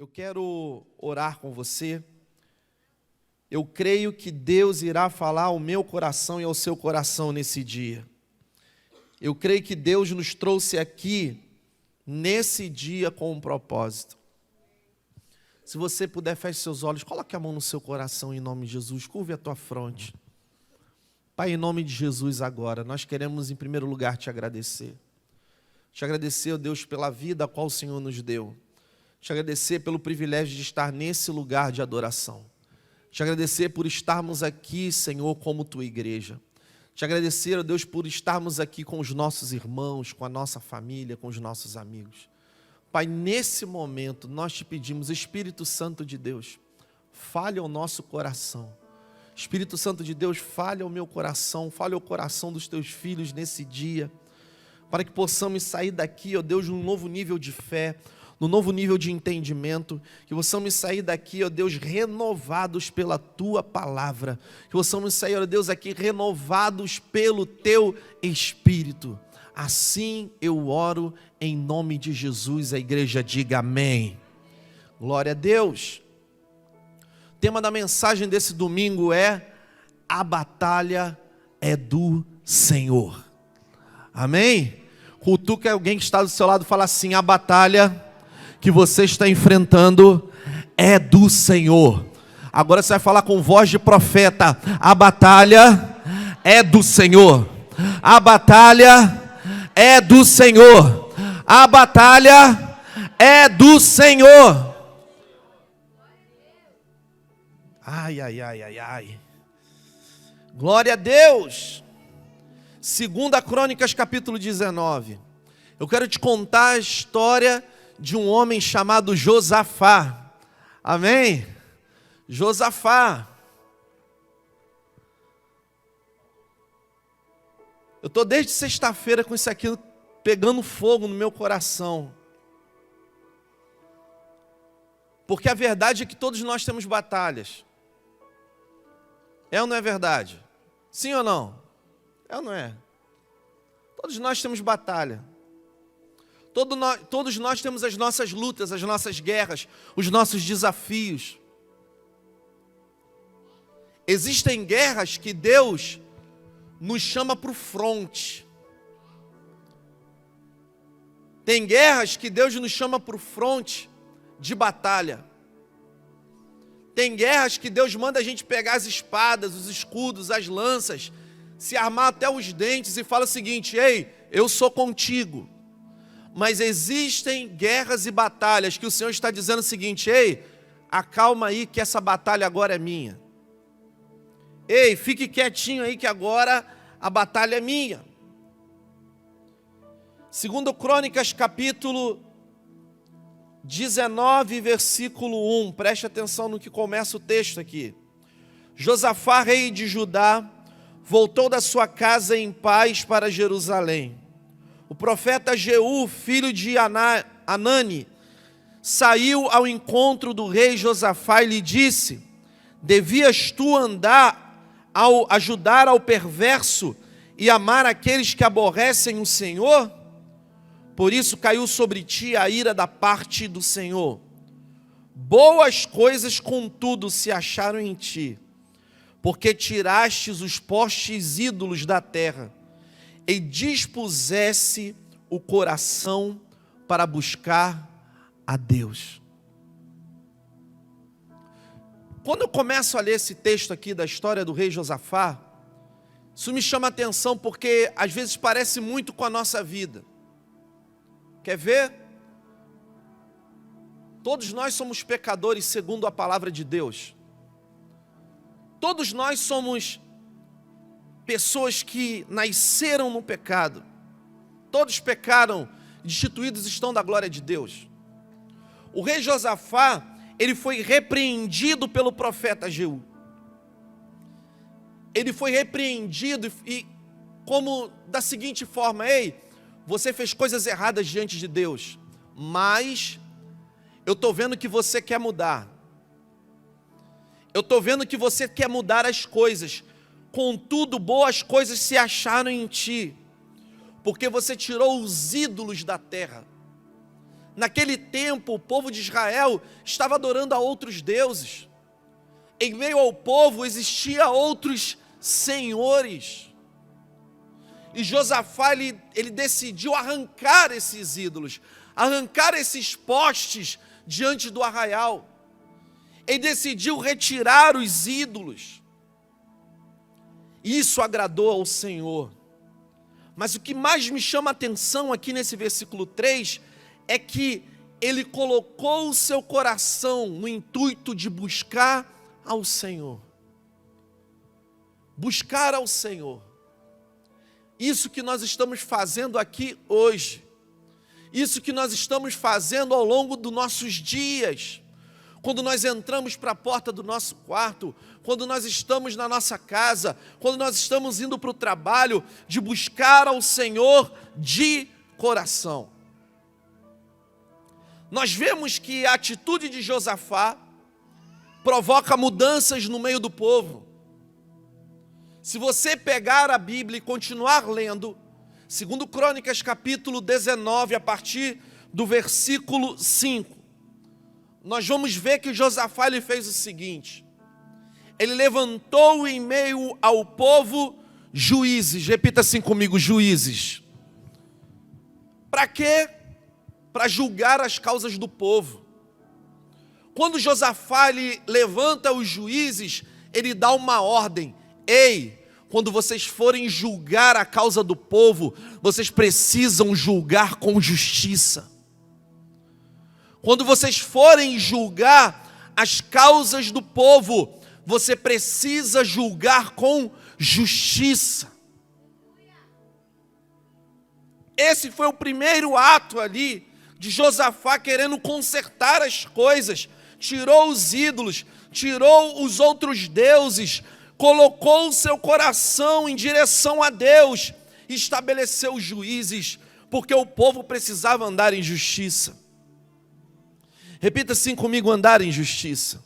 Eu quero orar com você. Eu creio que Deus irá falar ao meu coração e ao seu coração nesse dia. Eu creio que Deus nos trouxe aqui nesse dia com um propósito. Se você puder, feche seus olhos, coloque a mão no seu coração em nome de Jesus, curve a tua fronte. Pai, em nome de Jesus agora, nós queremos em primeiro lugar te agradecer. Te agradecer, ó Deus, pela vida a qual o Senhor nos deu. Te agradecer pelo privilégio de estar nesse lugar de adoração. Te agradecer por estarmos aqui, Senhor, como tua igreja. Te agradecer, ó Deus, por estarmos aqui com os nossos irmãos, com a nossa família, com os nossos amigos. Pai, nesse momento, nós te pedimos, Espírito Santo de Deus, fale ao nosso coração. Espírito Santo de Deus, fale ao meu coração, fale ao coração dos teus filhos nesse dia, para que possamos sair daqui, ó Deus, num novo nível de fé, num novo nível de entendimento, que possamos sair daqui, ó Deus, renovados pela tua palavra, que possamos sair, ó Deus, aqui renovados pelo teu Espírito. Assim eu oro em nome de Jesus, a igreja diga amém. Glória a Deus. O tema da mensagem desse domingo é: a batalha é do Senhor. Amém? Cutuca alguém que está do seu lado e fala assim: a batalha que você está enfrentando é do Senhor. Agora você vai falar com voz de profeta: a batalha é do Senhor. A batalha é do Senhor. A batalha é do Senhor. Ai, ai, ai, ai, ai. Glória a Deus. 2 Crônicas, capítulo 19. Eu quero te contar a história de um homem chamado Josafá. Amém? Josafá. Eu estou desde sexta-feira com isso aqui pegando fogo no meu coração. Porque a verdade é que todos nós temos batalhas. É ou não é verdade? Sim ou não? É ou não é? Todos nós temos batalha. Todos nós temos as nossas lutas, as nossas guerras, os nossos desafios. Existem guerras que Deus nos chama para o fronte. Tem guerras que Deus nos chama para o fronte de batalha. Tem guerras que Deus manda a gente pegar as espadas, os escudos, as lanças, se armar até os dentes e fala o seguinte: ei, eu sou contigo. Mas existem guerras e batalhas que o Senhor está dizendo o seguinte: ei, acalma aí que essa batalha agora é minha. Ei, fique quietinho aí que agora a batalha é minha. 2 Crônicas, capítulo 19, versículo 1. Preste atenção no que começa o texto aqui. Josafá, rei de Judá, voltou da sua casa em paz para Jerusalém. O profeta Jeú, filho de Anani, saiu ao encontro do rei Josafá e lhe disse: devias tu ajudar ao perverso e amar aqueles que aborrecem o Senhor? Por isso caiu sobre ti a ira da parte do Senhor. Boas coisas, contudo, se acharam em ti, porque tirastes os postes ídolos da terra e dispusesse o coração para buscar a Deus. Quando eu começo a ler esse texto aqui da história do rei Josafá, isso me chama a atenção porque às vezes parece muito com a nossa vida. Quer ver? Todos nós somos pecadores segundo a palavra de Deus. Todos nós somos pessoas que nasceram no pecado. Todos pecaram, destituídos estão da glória de Deus. O rei Josafá, ele foi repreendido pelo profeta Jeú. Ele foi repreendido e como da seguinte forma: ei, você fez coisas erradas diante de Deus, mas eu estou vendo que você quer mudar. Eu estou vendo que você quer mudar as coisas. Contudo, boas coisas se acharam em ti, porque você tirou os ídolos da terra. Naquele tempo, o povo de Israel estava adorando a outros deuses. Em meio ao povo existia outros senhores. E Josafá, ele decidiu arrancar esses ídolos, arrancar esses postes diante do arraial. Ele decidiu retirar os ídolos. Isso agradou ao Senhor. Mas o que mais me chama a atenção aqui nesse versículo 3 é que ele colocou o seu coração no intuito de buscar ao Senhor. Buscar ao Senhor. Isso que nós estamos fazendo aqui hoje. Isso que nós estamos fazendo ao longo dos nossos dias. Quando nós entramos para a porta do nosso quarto, quando nós estamos na nossa casa, quando nós estamos indo para o trabalho, de buscar ao Senhor de coração. Nós vemos que a atitude de Josafá provoca mudanças no meio do povo. Se você pegar a Bíblia e continuar lendo, segundo Crônicas capítulo 19, a partir do versículo 5, nós vamos ver que Josafá ele fez o seguinte: ele levantou em meio ao povo juízes. Repita assim comigo: juízes. Para quê? Para julgar as causas do povo. Quando Josafá ele levanta os juízes, ele dá uma ordem: ei, quando vocês forem julgar a causa do povo, vocês precisam julgar com justiça. Quando vocês forem julgar as causas do povo, você precisa julgar com justiça. Esse foi o primeiro ato ali de Josafá querendo consertar as coisas. Tirou os ídolos, tirou os outros deuses, colocou o seu coração em direção a Deus, estabeleceu os juízes, porque o povo precisava andar em justiça. Repita assim comigo: andar em justiça.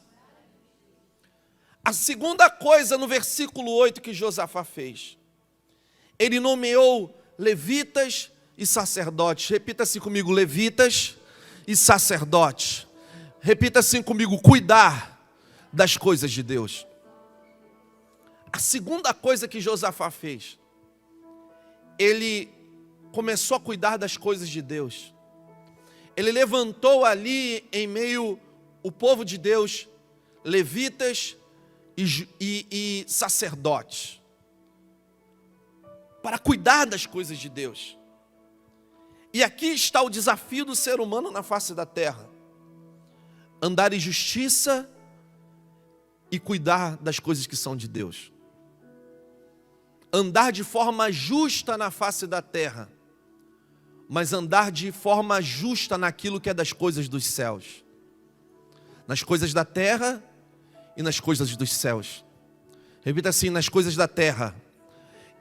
A segunda coisa no versículo 8 que Josafá fez, ele nomeou levitas e sacerdotes. Repita assim comigo: levitas e sacerdotes. Repita assim comigo: cuidar das coisas de Deus. A segunda coisa que Josafá fez, ele começou a cuidar das coisas de Deus. Ele levantou ali em meio o povo de Deus, levitas e sacerdotes, para cuidar das coisas de Deus. E aqui está o desafio do ser humano na face da terra: andar em justiça e cuidar das coisas que são de Deus. Andar de forma justa na face da terra, mas andar de forma justa naquilo que é das coisas dos céus. Nas coisas da terra e nas coisas dos céus. Repita assim: nas coisas da terra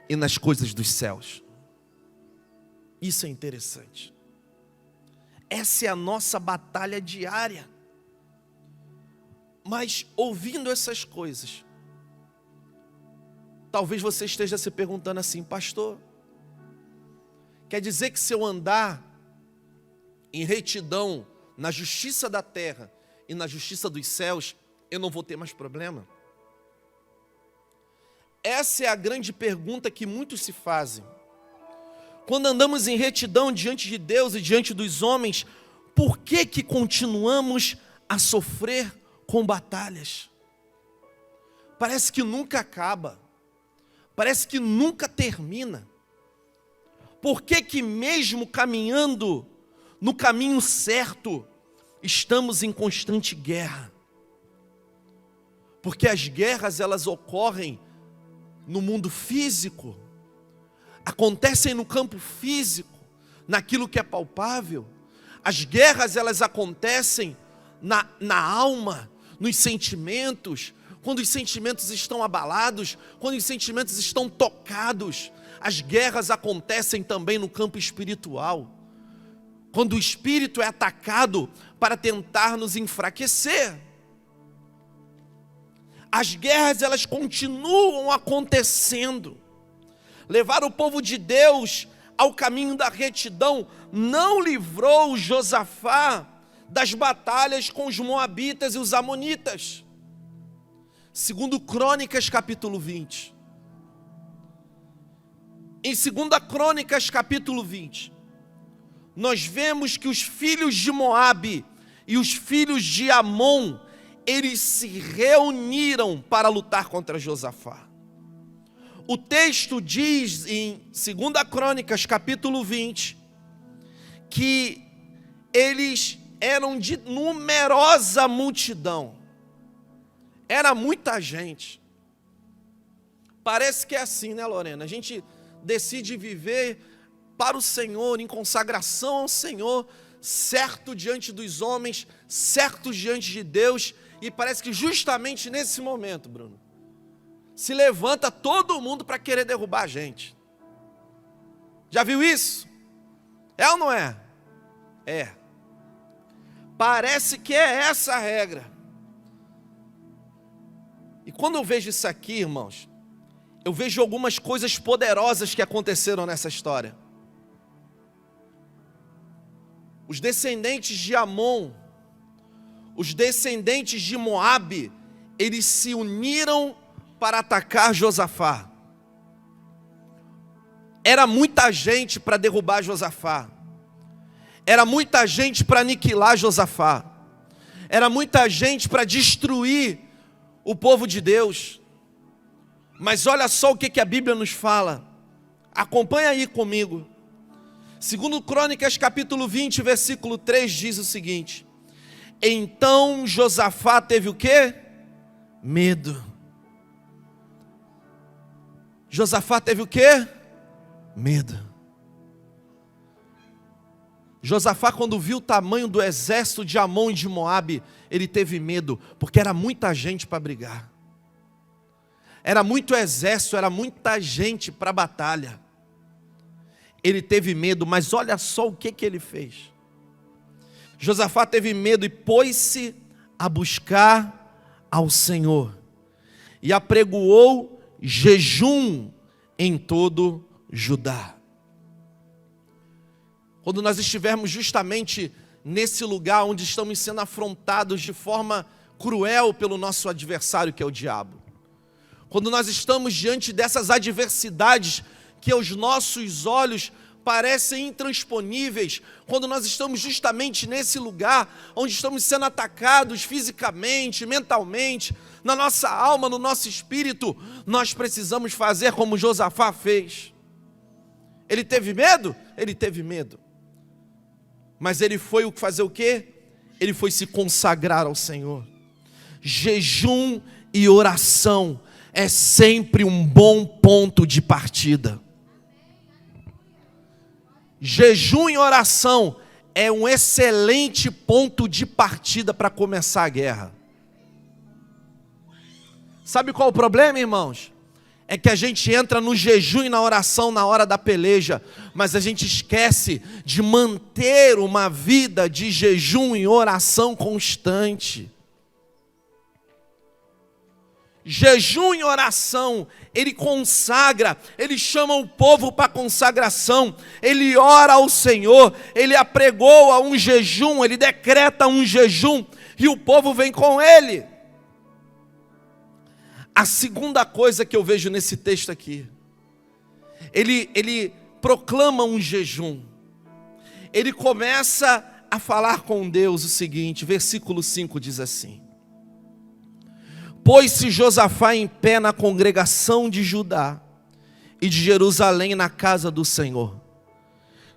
e nas coisas dos céus. Isso é interessante. Essa é a nossa batalha diária. Mas ouvindo essas coisas, talvez você esteja se perguntando assim: pastor, quer dizer que se eu andar em retidão na justiça da terra e na justiça dos céus, eu não vou ter mais problema? Essa é a grande pergunta que muitos se fazem. Quando andamos em retidão diante de Deus e diante dos homens, por que que continuamos a sofrer com batalhas? Parece que nunca acaba. Parece que nunca termina. Por que que mesmo caminhando no caminho certo, estamos em constante guerra? Porque as guerras, elas ocorrem no mundo físico, acontecem no campo físico, naquilo que é palpável. As guerras, elas acontecem na alma, nos sentimentos, quando os sentimentos estão abalados, quando os sentimentos estão tocados. As guerras acontecem também no campo espiritual, quando o espírito é atacado para tentar nos enfraquecer. As guerras, elas continuam acontecendo. Levar o povo de Deus ao caminho da retidão, não livrou Josafá das batalhas com os moabitas e os amonitas. Segundo Crônicas capítulo 20. Em 2 Crônicas capítulo 20, nós vemos que os filhos de Moabe e os filhos de Amon, eles se reuniram para lutar contra Josafá. O texto diz em 2 Crônicas capítulo 20, que eles eram de numerosa multidão. Era muita gente. Parece que é assim, né, Lorena? A gente decide viver para o Senhor, em consagração ao Senhor, certo diante dos homens, certo diante de Deus, e parece que justamente nesse momento, Bruno, se levanta todo mundo para querer derrubar a gente. Já viu isso? É ou não é? É. Parece que é essa a regra. E quando eu vejo isso aqui, irmãos, eu vejo algumas coisas poderosas que aconteceram nessa história. Os descendentes de Amon, os descendentes de Moabe, eles se uniram para atacar Josafá. Era muita gente para derrubar Josafá. Era muita gente para aniquilar Josafá. Era muita gente para destruir o povo de Deus. Mas olha só o que a Bíblia nos fala. Acompanha aí comigo. 2 Crônicas capítulo 20, versículo 3 diz o seguinte: então Josafá teve o quê? Medo. Josafá teve o quê? Medo. Josafá, quando viu o tamanho do exército de Amon e de Moabe, ele teve medo, porque era muita gente para brigar. Era muito exército, era muita gente para a batalha. Ele teve medo, mas olha só o que ele fez. Josafá teve medo e pôs-se a buscar ao Senhor. E apregoou jejum em todo Judá. Quando nós estivermos justamente nesse lugar onde estamos sendo afrontados de forma cruel pelo nosso adversário, que é o diabo. Quando nós estamos diante dessas adversidades que aos nossos olhos parecem intransponíveis, quando nós estamos justamente nesse lugar onde estamos sendo atacados fisicamente, mentalmente, na nossa alma, no nosso espírito, nós precisamos fazer como Josafá fez. Ele teve medo? Ele teve medo. Mas ele foi fazer o quê? Ele foi se consagrar ao Senhor. Jejum e oração é sempre um bom ponto de partida. Jejum e oração é um excelente ponto de partida para começar a guerra. Sabe qual é o problema, irmãos? É que a gente entra no jejum e na oração na hora da peleja, mas a gente esquece de manter uma vida de jejum e oração constante. Jejum e oração, ele consagra, ele chama o povo para consagração, ele ora ao Senhor, ele apregoa um jejum, ele decreta um jejum, e o povo vem com ele. A segunda coisa que eu vejo nesse texto aqui, ele proclama um jejum, ele começa a falar com Deus o seguinte, versículo 5 diz assim: pôs-se Josafá em pé na congregação de Judá e de Jerusalém na casa do Senhor,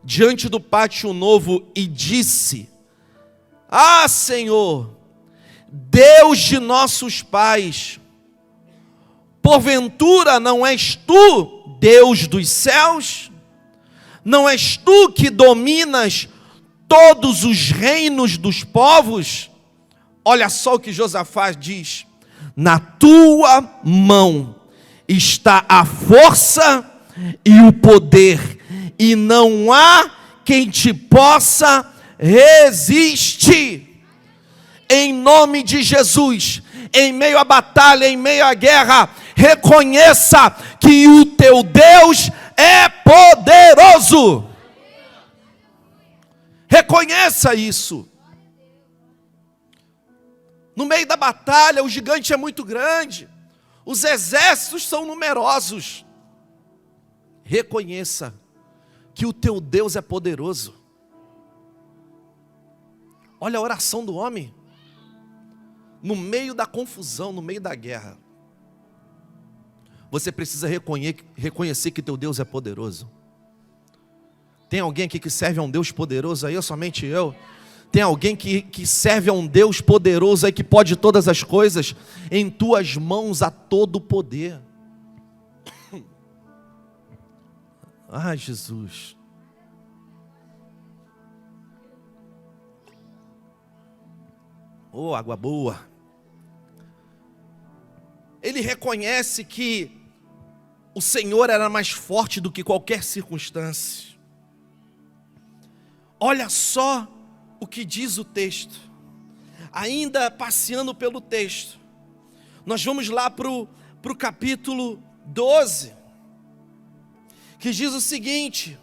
diante do pátio novo, e disse: ah, Senhor, Deus de nossos pais, porventura não és tu Deus dos céus? Não és tu que dominas todos os reinos dos povos? Olha só o que Josafá diz: na tua mão está a força e o poder, e não há quem te possa resistir. Em nome de Jesus, em meio à batalha, em meio à guerra, reconheça que o teu Deus é poderoso. Reconheça isso. No meio da batalha, o gigante é muito grande, os exércitos são numerosos. Reconheça que o teu Deus é poderoso. Olha a oração do homem, no meio da confusão, no meio da guerra. Você precisa reconhecer que teu Deus é poderoso. Tem alguém aqui que serve a um Deus poderoso aí, ou somente eu? Tem alguém que serve a um Deus poderoso aí, que pode todas as coisas? Em tuas mãos há todo o poder. Ah, Jesus. Oh, água boa. Ele reconhece que o Senhor era mais forte do que qualquer circunstância. Olha só o que diz o texto. Ainda passeando pelo texto, nós vamos lá para o capítulo 12, que diz o seguinte: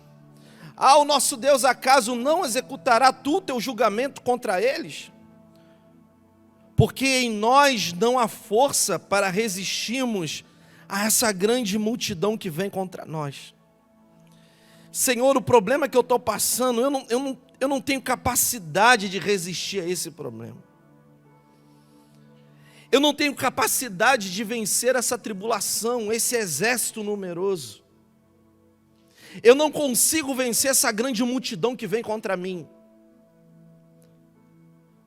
ah, o nosso Deus acaso não executará tu teu julgamento contra eles? Porque em nós não há força para resistirmos a essa grande multidão que vem contra nós. Senhor, o problema que eu estou passando, eu não tenho capacidade de resistir a esse problema. Eu não tenho capacidade de vencer essa tribulação, esse exército numeroso. Eu não consigo vencer essa grande multidão que vem contra mim.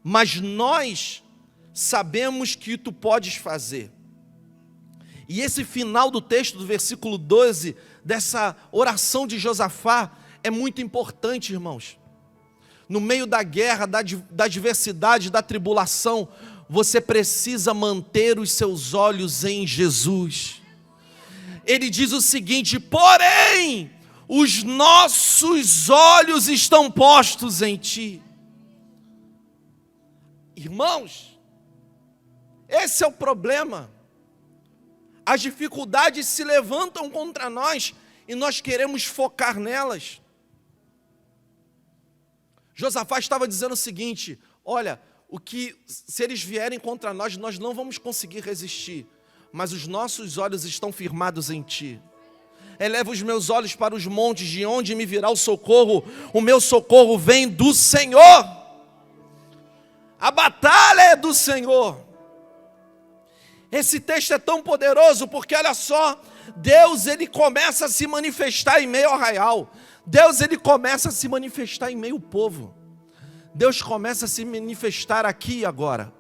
Mas nós sabemos que tu podes fazer. E esse final do texto, do versículo 12, dessa oração de Josafá, é muito importante, irmãos. No meio da guerra, da adversidade, da tribulação, você precisa manter os seus olhos em Jesus. Ele diz o seguinte: porém, os nossos olhos estão postos em ti. Irmãos, esse é o problema. As dificuldades se levantam contra nós e nós queremos focar nelas. Josafá estava dizendo o seguinte: olha, se eles vierem contra nós, nós não vamos conseguir resistir, mas os nossos olhos estão firmados em ti. Eleva os meus olhos para os montes, de onde me virá o socorro? O meu socorro vem do Senhor. A batalha é do Senhor. Esse texto é tão poderoso porque, olha só, Deus ele começa a se manifestar em meio ao arraial. Deus ele começa a se manifestar em meio ao povo. Deus começa a se manifestar aqui e agora.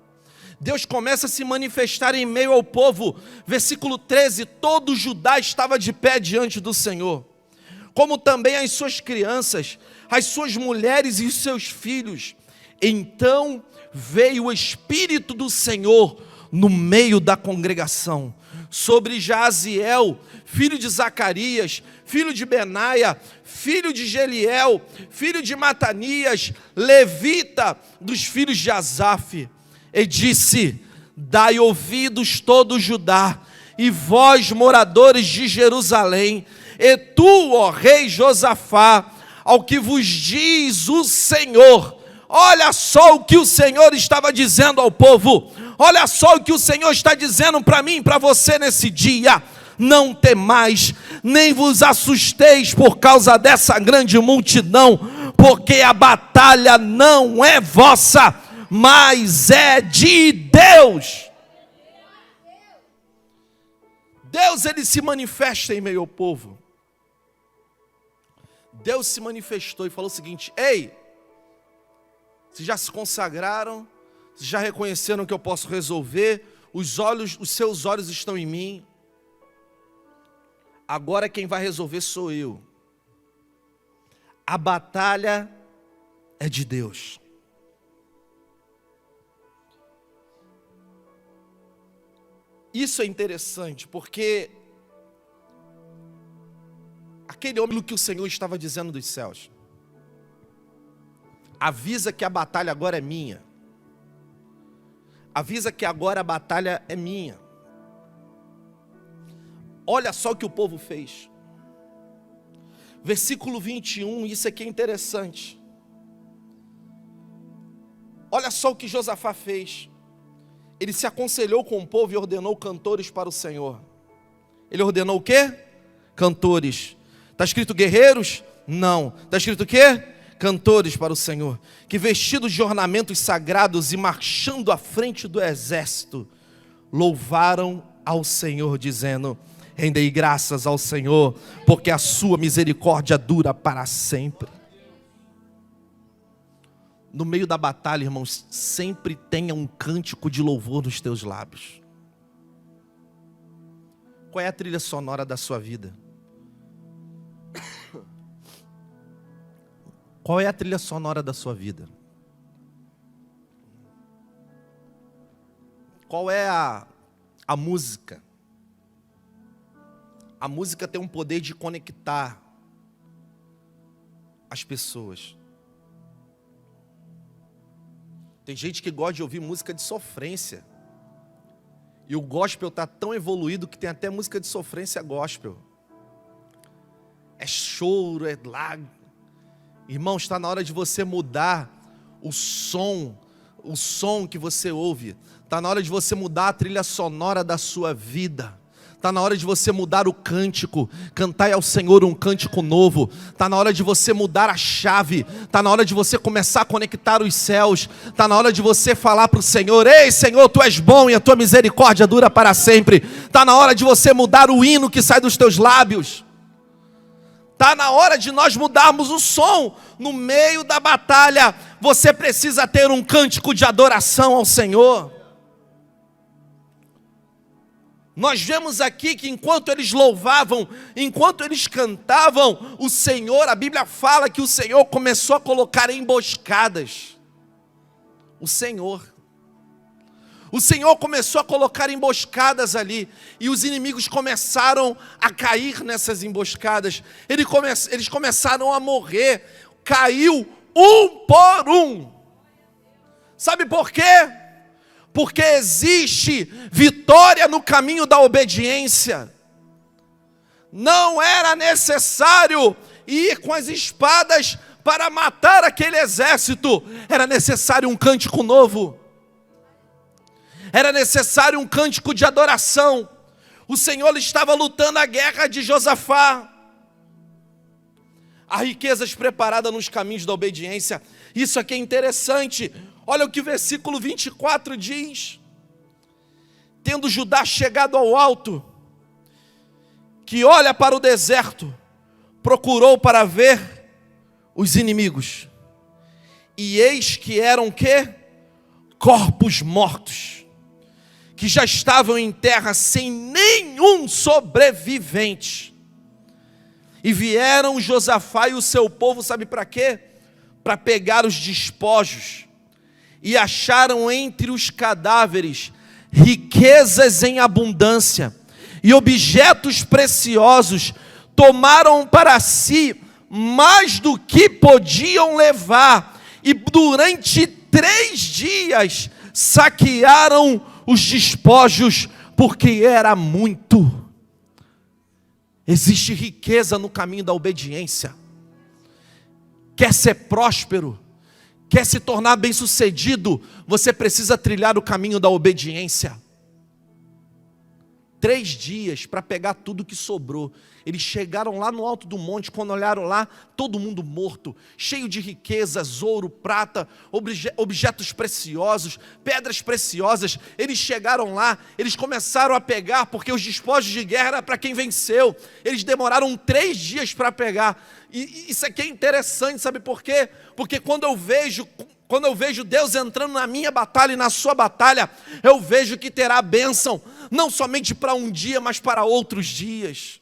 Deus começa a se manifestar em meio ao povo. Versículo 13: todo Judá estava de pé diante do Senhor, como também as suas crianças, as suas mulheres e os seus filhos. Então veio o Espírito do Senhor no meio da congregação, sobre Jaziel, filho de Zacarias, filho de Benaia, filho de Geliel, filho de Matanias, levita dos filhos de Asaf, e disse: dai ouvidos todo Judá, e vós moradores de Jerusalém, e tu, ó rei Josafá, ao que vos diz o Senhor. Olha só o que o Senhor estava dizendo ao povo. Olha só o que o Senhor está dizendo para mim e para você nesse dia. Não temais, nem vos assusteis por causa dessa grande multidão, porque a batalha não é vossa, mas é de Deus. Deus ele se manifesta em meio ao povo. Deus se manifestou e falou o seguinte: ei, vocês já se consagraram, vocês já reconheceram que eu posso resolver, os seus olhos estão em mim. Agora quem vai resolver sou eu. A batalha é de Deus. Isso é interessante, porque aquele homem que o Senhor estava dizendo dos céus, avisa que a batalha agora é minha. Avisa que agora a batalha é minha. Olha só o que o povo fez. Versículo 21, isso aqui é interessante. Olha só o que Josafá fez. Ele se aconselhou com o povo e ordenou cantores para o Senhor. Ele ordenou o quê? Cantores. Está escrito guerreiros? Não. Está escrito o quê? Cantores para o Senhor. Que vestidos de ornamentos sagrados e marchando à frente do exército, louvaram ao Senhor, dizendo: rendei graças ao Senhor, porque a sua misericórdia dura para sempre. No meio da batalha, irmãos, sempre tenha um cântico de louvor nos teus lábios. Qual é a trilha sonora da sua vida? Qual é a trilha sonora da sua vida? Qual é a música? A música tem um poder de conectar as pessoas. Tem gente que gosta de ouvir música de sofrência. E o gospel está tão evoluído que tem até música de sofrência gospel. É choro, é lágrima. Irmão, está na hora de você mudar o som que você ouve. Está na hora de você mudar a trilha sonora da sua vida. Está na hora de você mudar o cântico, cantai ao Senhor um cântico novo. Está na hora de você mudar a chave. Está na hora de você começar a conectar os céus. Está na hora de você falar para o Senhor: ei Senhor, Tu és bom e a Tua misericórdia dura para sempre. Está na hora de você mudar o hino que sai dos teus lábios. Está na hora de nós mudarmos o som. No meio da batalha, você precisa ter um cântico de adoração ao Senhor. Nós vemos aqui que enquanto eles louvavam, enquanto eles cantavam, o Senhor, a Bíblia fala que o Senhor começou a colocar emboscadas. O Senhor começou a colocar emboscadas ali, e os inimigos começaram a cair nessas emboscadas. Eles começaram a morrer, caiu um por um. Sabe por quê? Porque existe vitória no caminho da obediência. Não era necessário ir com as espadas para matar aquele exército. Era necessário um cântico novo. Era necessário um cântico de adoração. O Senhor estava lutando a guerra de Josafá. Há riquezas preparadas nos caminhos da obediência. Isso aqui é interessante. Olha o que o versículo 24 diz: tendo Judá chegado ao alto, que olha para o deserto, procurou para ver os inimigos, e eis que eram quê? Corpos mortos, que já estavam em terra sem nenhum sobrevivente. E vieram Josafá e o seu povo, sabe para quê? Para pegar os despojos. E acharam entre os cadáveres riquezas em abundância e objetos preciosos. Tomaram para si mais do que podiam levar, e durante 3 dias saquearam os despojos, porque era muito. Existe riqueza no caminho da obediência. Quer ser próspero? Quer se tornar bem-sucedido? Você precisa trilhar o caminho da obediência. 3 dias para pegar tudo que sobrou. Eles chegaram lá no alto do monte, quando olharam lá, todo mundo morto, cheio de riquezas, ouro, prata, objetos preciosos, pedras preciosas. Eles chegaram lá, eles começaram a pegar, porque os despojos de guerra era para quem venceu. Eles demoraram 3 dias para pegar. E isso aqui é interessante, sabe por quê? Porque quando eu vejo Deus entrando na minha batalha e na sua batalha, eu vejo que terá bênção, não somente para um dia, mas para outros dias.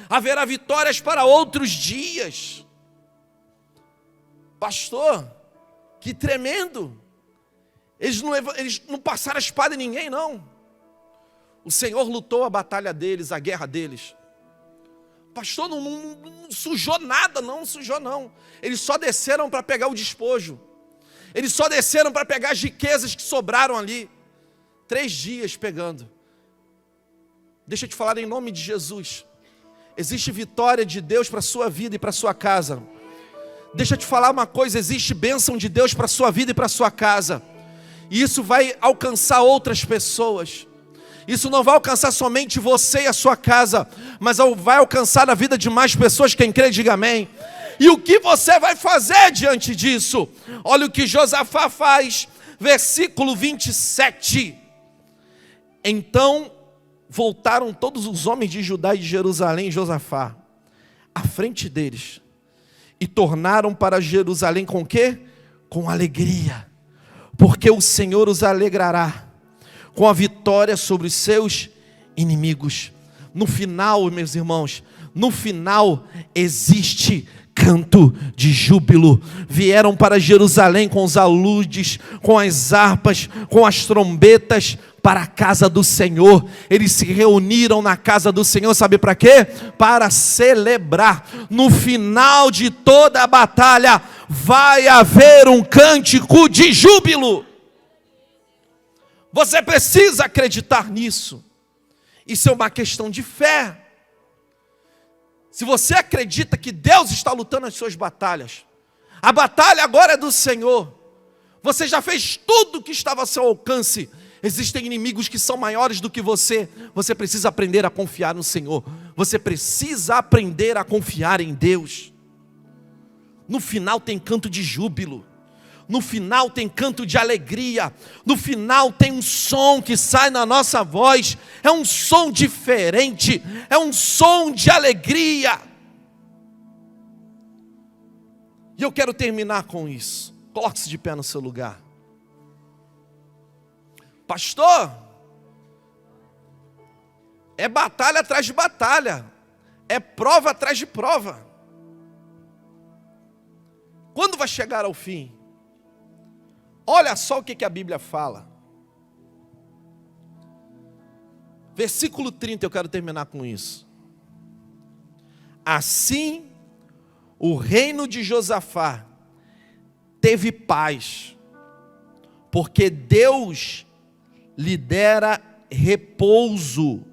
Haverá vitórias para outros dias. Pastor, que tremendo. Eles não passaram a espada em ninguém, não. O Senhor lutou a batalha deles, a guerra deles. Pastor, não sujou nada, não sujou não. Eles só desceram para pegar o despojo. Eles só desceram para pegar as riquezas que sobraram ali. 3 dias pegando. Deixa eu te falar em nome de Jesus. Existe vitória de Deus para a sua vida e para a sua casa. Deixa eu te falar uma coisa, existe bênção de Deus para a sua vida e para a sua casa. E isso vai alcançar outras pessoas. Isso não vai alcançar somente você e a sua casa, mas vai alcançar a vida de mais pessoas. Quem crê, diga amém. E o que você vai fazer diante disso? Olha o que Josafá faz, versículo 27. Então voltaram todos os homens de Judá e de Jerusalém, Josafá, à frente deles, e tornaram para Jerusalém com o quê? Com alegria, porque o Senhor os alegrará com a vitória sobre os seus inimigos. No final, meus irmãos, no final existe canto de júbilo. Vieram para Jerusalém com os aludes, com as harpas, com as trombetas, para a casa do Senhor. Eles se reuniram na casa do Senhor, sabe para quê? Para celebrar. No final de toda a batalha, vai haver um cântico de júbilo. Você precisa acreditar nisso. Isso é uma questão de fé. Se você acredita que Deus está lutando as suas batalhas, a batalha agora é do Senhor. Você já fez tudo que estava ao seu alcance. Existem inimigos que são maiores do que você. Você precisa aprender a confiar no Senhor. Você precisa aprender a confiar em Deus. No final tem canto de júbilo. No final tem canto de alegria. No final tem um som que sai na nossa voz. É um som diferente. É um som de alegria. E eu quero terminar com isso. Coloque-se de pé no seu lugar. Pastor, é batalha atrás de batalha. É prova atrás de prova. Quando vai chegar ao fim? Olha só o que a Bíblia fala. Versículo 30, eu quero terminar com isso. Assim, o reino de Josafá teve paz, porque Deus lhe dera repouso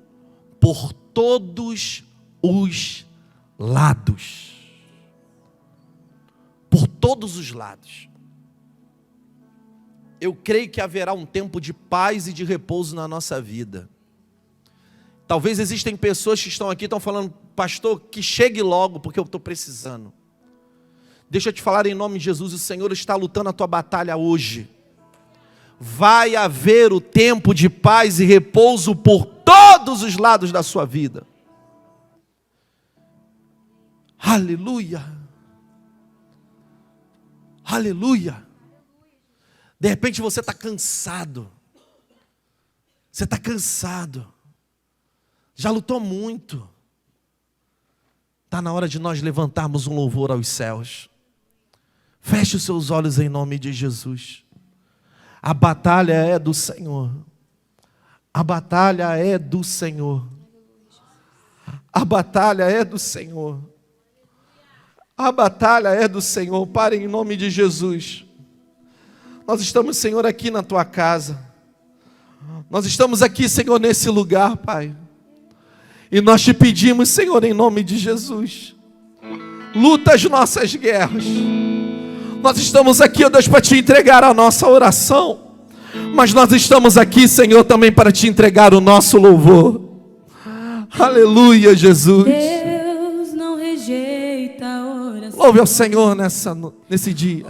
por todos os lados. Por todos os lados. Eu creio que haverá um tempo de paz e de repouso na nossa vida. Talvez existem pessoas que estão aqui e estão falando, pastor, que chegue logo, porque eu estou precisando. Deixa eu te falar em nome de Jesus, o Senhor está lutando a tua batalha hoje. Vai haver o tempo de paz e repouso por todos os lados da sua vida. Aleluia. Aleluia. De repente você está cansado. Você está cansado. Já lutou muito. Está na hora de nós levantarmos um louvor aos céus. Feche os seus olhos em nome de Jesus. A batalha é do Senhor. A batalha é do Senhor. A batalha é do Senhor. A batalha é do Senhor. Pare em nome de Jesus. Nós estamos, Senhor, aqui na tua casa. Nós estamos aqui, Senhor, nesse lugar, Pai. E nós te pedimos, Senhor, em nome de Jesus, luta as nossas guerras. Nós estamos aqui, ó Deus, para te entregar a nossa oração. Mas nós estamos aqui, Senhor, também para te entregar o nosso louvor. Aleluia, Jesus. Deus não rejeita a oração. Louve ao Senhor nesse dia.